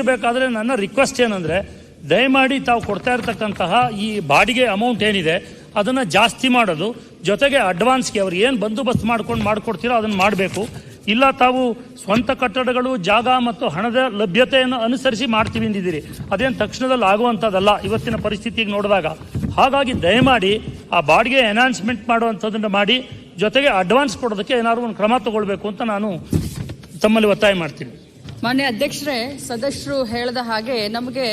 ಇರಬೇಕಾದ್ರೆ ನನ್ನ ರಿಕ್ವೆಸ್ಟ್ ಏನಂದರೆ, ದಯಮಾಡಿ ತಾವು ಕೊಡ್ತಾ ಇರತಕ್ಕಂತಹ ಈ ಬಾಡಿಗೆ ಅಮೌಂಟ್ ಏನಿದೆ ಅದನ್ನು ಜಾಸ್ತಿ ಮಾಡೋದು, ಜೊತೆಗೆ ಅಡ್ವಾನ್ಸ್ಗೆ ಅವ್ರು ಏನು ಬಂದೋಬಸ್ತ್ ಮಾಡಿಕೊಡ್ತೀರೋ ಅದನ್ನು ಮಾಡಬೇಕು. ಇಲ್ಲ ತಾವು ಸ್ವಂತ ಕಟ್ಟಡಗಳು, ಜಾಗ ಮತ್ತು ಹಣದ ಲಭ್ಯತೆಯನ್ನು ಅನುಸರಿಸಿ ಮಾಡ್ತೀವಿ ಅಂದಿದ್ದೀರಿ. ಅದೇನು ತಕ್ಷಣದಲ್ಲಿ ಆಗುವಂಥದ್ದಲ್ಲ ಇವತ್ತಿನ ಪರಿಸ್ಥಿತಿಗೆ ನೋಡಿದಾಗ. ಹಾಗಾಗಿ ದಯಮಾಡಿ ಆ ಬಾಡಿಗೆ ಎನ್ಹಾನ್ಸ್ಮೆಂಟ್ ಮಾಡುವಂಥದ್ದನ್ನು ಮಾಡಿ, ಜೊತೆಗೆ ಅಡ್ವಾನ್ಸ್ ಕೊಡೋದಕ್ಕೆ ಏನಾದರೂ ಒಂದು ಕ್ರಮ ತಗೊಳ್ಬೇಕು ಅಂತ ನಾನು ತಮ್ಮಲ್ಲಿ ಒತ್ತಾಯ ಮಾಡ್ತೀನಿ. ಮಾನ್ಯ ಅಧ್ಯಕ್ಷರೇ, ಸದಸ್ಯರು ಹೇಳಿದ ಹಾಗೆ ನಮಗೆ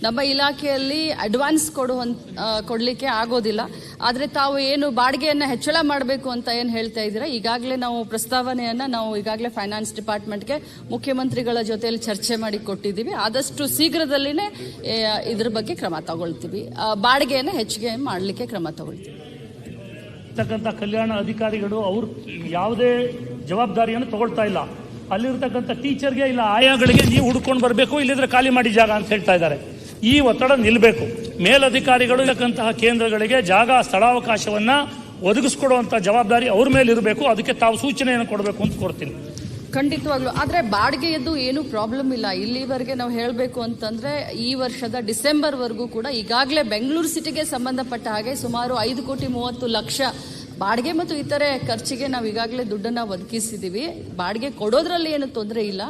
ನಮ್ಮ ಇಲಾಖೆಯಲ್ಲಿ ಅಡ್ವಾನ್ಸ್ ಕೊಡಲಿಕ್ಕೆ ಆಗೋದಿಲ್ಲ. ಆದರೆ ತಾವು ಏನು ಬಾಡಿಗೆಯನ್ನು ಹೆಚ್ಚಳ ಮಾಡಬೇಕು ಅಂತ ಏನು ಹೇಳ್ತಾ ಇದ್ದೀರಾ, ಈಗಾಗಲೇ ನಾವು ಪ್ರಸ್ತಾವನೆಯನ್ನು ಈಗಾಗಲೇ ಫೈನಾನ್ಸ್ ಡಿಪಾರ್ಟ್ಮೆಂಟ್ಗೆ ಮುಖ್ಯಮಂತ್ರಿಗಳ ಜೊತೆಯಲ್ಲಿ ಚರ್ಚೆ ಮಾಡಿ ಕೊಟ್ಟಿದ್ದೀವಿ. ಆದಷ್ಟು ಶೀಘ್ರದಲ್ಲಿನೇ ಇದ್ರ ಬಗ್ಗೆ ಕ್ರಮ ತಗೊಳ್ತೀವಿ. ಬಾಡಿಗೆಯನ್ನು ಹೆಚ್ಚಿಗೆ ಮಾಡಲಿಕ್ಕೆ ಕ್ರಮ ತಗೊಳ್ತೀವಿ. ಕಲ್ಯಾಣ ಅಧಿಕಾರಿಗಳು ಅವರು ಯಾವುದೇ ಜವಾಬ್ದಾರಿಯನ್ನು ತಗೊಳ್ತಾ ಇಲ್ಲ. ಅಲ್ಲಿರ್ತಕ್ಕಂಥ ಟೀಚರ್ಗೆ ಇಲ್ಲ ಆಯಾಗಳಿಗೆ ನೀವು ಹುಡ್ಕೊಂಡು ಬರಬೇಕು, ಇಲ್ಲಿದ್ರೆ ಖಾಲಿ ಮಾಡಿ ಜಾಗ ಅಂತ ಹೇಳ್ತಾ ಇದ್ದಾರೆ. ಈ ಒತ್ತಡ ನಿಲ್ಲಬೇಕು. ಮೇಲಧಿಕಾರಿಗಳು ಇರತಕ್ಕಂತಹ ಕೇಂದ್ರಗಳಿಗೆ ಜಾಗ ಸ್ಥಳಾವಕಾಶವನ್ನು ಒದಗಿಸ್ಕೊಡುವಂಥ ಜವಾಬ್ದಾರಿ ಅವ್ರ ಮೇಲೆ ಇರಬೇಕು. ಅದಕ್ಕೆ ತಾವು ಸೂಚನೆಯನ್ನು ಕೊಡಬೇಕು ಅಂತ ಕೊಡ್ತೀನಿ. ಖಂಡಿತವಾಗ್ಲೂ. ಆದರೆ ಬಾಡಿಗೆಯದ್ದು ಏನೂ ಪ್ರಾಬ್ಲಮ್ ಇಲ್ಲ. ಇಲ್ಲಿವರೆಗೆ ನಾವು ಹೇಳಬೇಕು ಅಂತಂದರೆ ಈ ವರ್ಷದ ಡಿಸೆಂಬರ್ವರೆಗೂ ಕೂಡ ಈಗಾಗಲೇ ಬೆಂಗಳೂರು ಸಿಟಿಗೆ ಸಂಬಂಧಪಟ್ಟ ಹಾಗೆ ಸುಮಾರು 5,30,00,000 ಬಾಡಿಗೆ ಮತ್ತು ಇತರೆ ಖರ್ಚಿಗೆ ನಾವು ಈಗಾಗಲೇ ದುಡ್ಡನ್ನು ಒದಗಿಸಿದ್ದೀವಿ. ಬಾಡಿಗೆ ಕೊಡೋದ್ರಲ್ಲಿ ಏನು ತೊಂದರೆ ಇಲ್ಲ.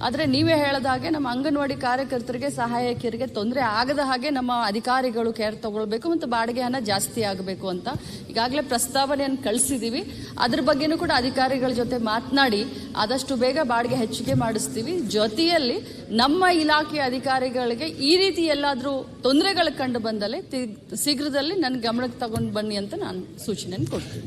ಆದರೆ ನೀವೇ ಹೇಳಿದ ಹಾಗೆ ನಮ್ಮ ಅಂಗನವಾಡಿ ಕಾರ್ಯಕರ್ತರಿಗೆ, ಸಹಾಯಕಿಯರಿಗೆ ತೊಂದರೆ ಆಗದ ಹಾಗೆ ನಮ್ಮ ಅಧಿಕಾರಿಗಳು ಕೇರ್ ತಗೊಳ್ಬೇಕು ಮತ್ತು ಬಾಡಿಗೆ ಹಣ ಜಾಸ್ತಿ ಆಗಬೇಕು ಅಂತ ಈಗಾಗಲೇ ಪ್ರಸ್ತಾವನೆಯನ್ನು ಕಳಿಸಿದ್ದೀವಿ. ಅದ್ರ ಬಗ್ಗೆನೂ ಕೂಡ ಅಧಿಕಾರಿಗಳ ಜೊತೆ ಮಾತನಾಡಿ ಆದಷ್ಟು ಬೇಗ ಬಾಡಿಗೆ ಹೆಚ್ಚಿಗೆ ಮಾಡಿಸ್ತೀವಿ. ಜೊತೆಯಲ್ಲಿ ನಮ್ಮ ಇಲಾಖೆಯ ಅಧಿಕಾರಿಗಳಿಗೆ ಈ ರೀತಿ ಎಲ್ಲಾದರೂ ತೊಂದರೆಗಳು ಕಂಡು ಬಂದಲ್ಲಿ ಶೀಘ್ರದಲ್ಲಿ ನನ್ನ ಗಮನಕ್ಕೆ ತಗೊಂಡು ಬನ್ನಿ ಅಂತ ನಾನು ಸೂಚನೆಯನ್ನು ಕೊಡ್ತೀನಿ.